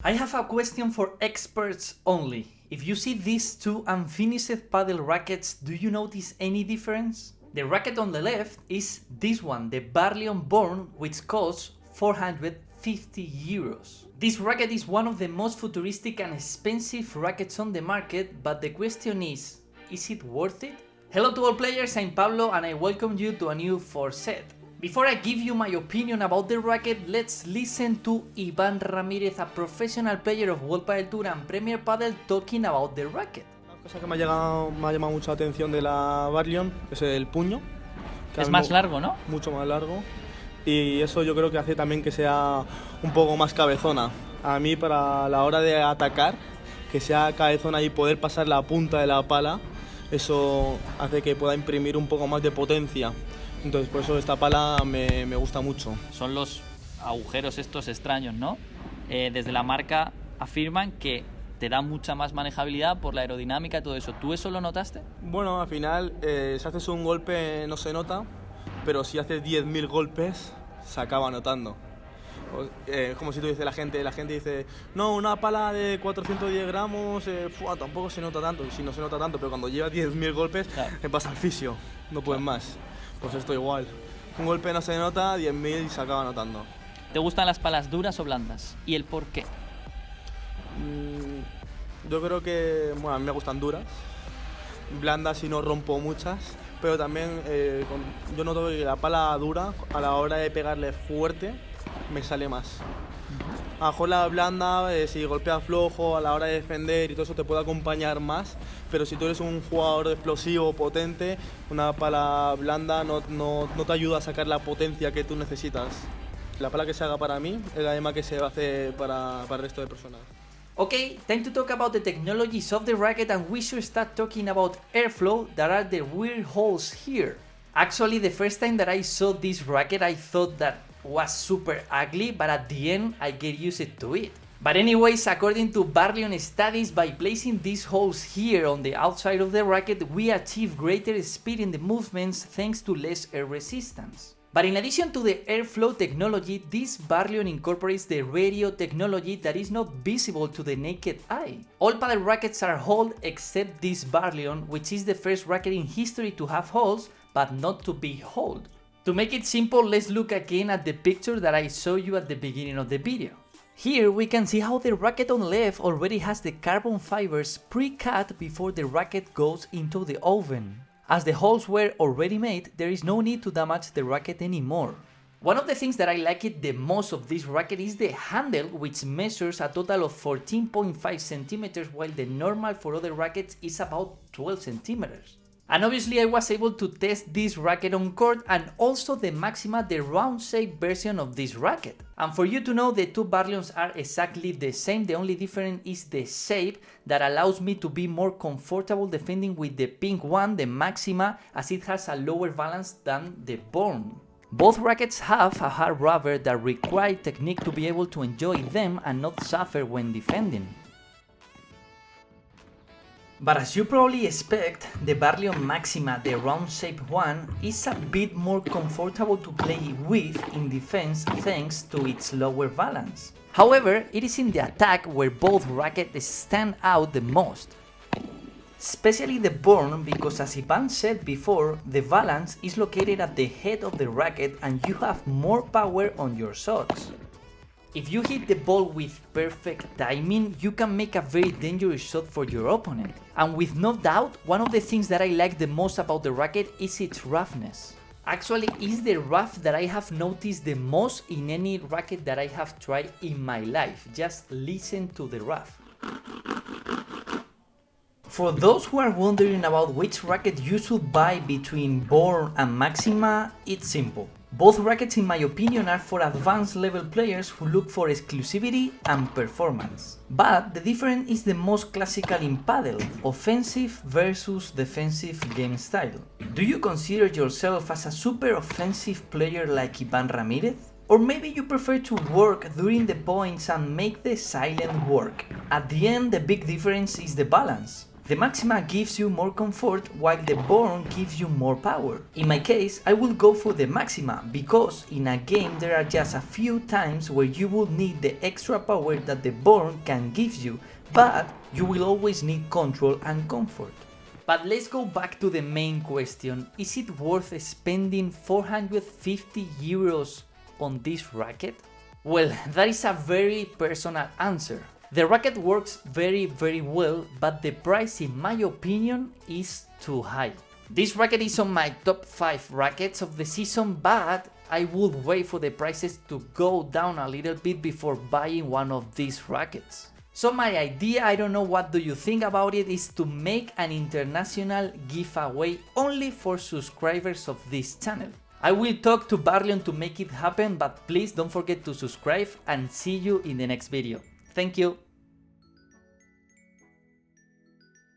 I have a question for experts only. If you see these two unfinished paddle rackets, do you notice any difference? The racket on the left is this one, the Varlion BOURNE, which costs 450 euros. This racket is one of the most futuristic and expensive rackets on the market, but the question is it worth it? Hello to all players, I'm Pablo and I welcome you to a new 4Set. Before I give you my opinion about the racket, let's listen to Iván Ramírez, a professional player of World Padel Tour and Premier Padel, talking about the racket. Una cosa que me ha llamado mucho la atención de la Varlion es el puño. Es más largo, ¿no? Mucho más largo. Y eso yo creo que hace también que sea un poco más cabezona. A mí, para la hora de atacar, que sea cabezona y poder pasar la punta de la pala, eso hace que pueda imprimir un poco más de potencia. Entonces por eso esta pala me gusta mucho. Son los agujeros estos extraños, ¿no? Desde la marca afirman que te da mucha más manejabilidad por la aerodinámica y todo eso. ¿Tú eso lo notaste? Bueno, al final, si haces un golpe no se nota, pero si haces 10.000 golpes, se acaba notando. Es como si tú dices la gente dice, no, una pala de 410 gramos, tampoco se nota tanto. Sí, no se nota tanto, pero cuando llevas 10.000 golpes, Claro. te pasa al fisio, no puedes más. Pues esto igual. Un golpe no se nota, 10.000 y se acaba notando. ¿Te gustan las palas duras o blandas? ¿Y el por qué? Yo creo que, bueno, a mí me gustan duras, blandas y no rompo muchas, pero también yo noto que la pala dura, a la hora de pegarle fuerte, me sale más. A lo mejor la blanda, si golpea flojo, a la hora de defender y todo eso te puede acompañar más, pero si tú eres un jugador explosivo, potente, una pala blanda no te ayuda a sacar la potencia que tú necesitas. La pala que se haga para mí es la misma que se hace para el resto de personas. Okay, time to talk about the technologies of the racket, and we should start talking about airflow. That are the weird holes here. Actually, the first time that I saw this racket, I thought that was super ugly, but at the end I get used to it. But anyways, according to Berlion studies, by placing these holes here on the outside of the racket, we achieve greater speed in the movements thanks to less air resistance. But in addition to the airflow technology, this Varlion incorporates the radio technology that is not visible to the naked eye. All paddle rackets are holed except this Varlion, which is the first racket in history to have holes, but not to be holed. To make it simple, let's look again at the picture that I showed you at the beginning of the video. Here we can see how the racket on the left already has the carbon fibers pre-cut before the racket goes into the oven. As the holes were already made, there is no need to damage the racket anymore. One of the things that I like it the most of this racket is the handle, which measures a total of 14.5 centimeters, while the normal for other rackets is about 12 centimeters. And obviously I was able to test this racket on court, and also the MAXIMA, the round shape version of this racket. And for you to know, the two Varlions are exactly the same, the only difference is the shape that allows me to be more comfortable defending with the pink one, the MAXIMA, as it has a lower balance than the BOURNE. Both rackets have a hard rubber that require technique to be able to enjoy them and not suffer when defending. But as you probably expect, the Berlion MAXIMA, the round shaped one, is a bit more comfortable to play with in defense thanks to its lower balance. However, it is in the attack where both rackets stand out the most. Especially the BOURNE, because as Ivan said before, the balance is located at the head of the racket and you have more power on your shots. If you hit the ball with perfect timing, you can make a very dangerous shot for your opponent. And with no doubt, one of the things that I like the most about the racket is its roughness. Actually, it's the rough that I have noticed the most in any racket that I have tried in my life. Just listen to the rough. For those who are wondering about which racket you should buy between BOURNE and MAXIMA, it's simple. Both rackets, in my opinion, are for advanced level players who look for exclusivity and performance. But the difference is the most classical in padel, offensive versus defensive game style. Do you consider yourself as a super offensive player like Iván Ramírez? Or maybe you prefer to work during the points and make the silent work? At the end, the big difference is the balance. The Maxima gives you more comfort while the BOURNE gives you more power. In my case, I will go for the Maxima because in a game there are just a few times where you will need the extra power that the BOURNE can give you, but you will always need control and comfort. But let's go back to the main question. Is it worth spending 450 euros on this racket? Well, that is a very personal answer. The racket works very well, but the price in my opinion is too high. This racket is on my top 5 rackets of the season, but I would wait for the prices to go down a little bit before buying one of these rackets. So my idea, I don't know what do you think about it, is to make an international giveaway only for subscribers of this channel. I will talk to Varlion to make it happen, but please don't forget to subscribe and see you in the next video. Thank you.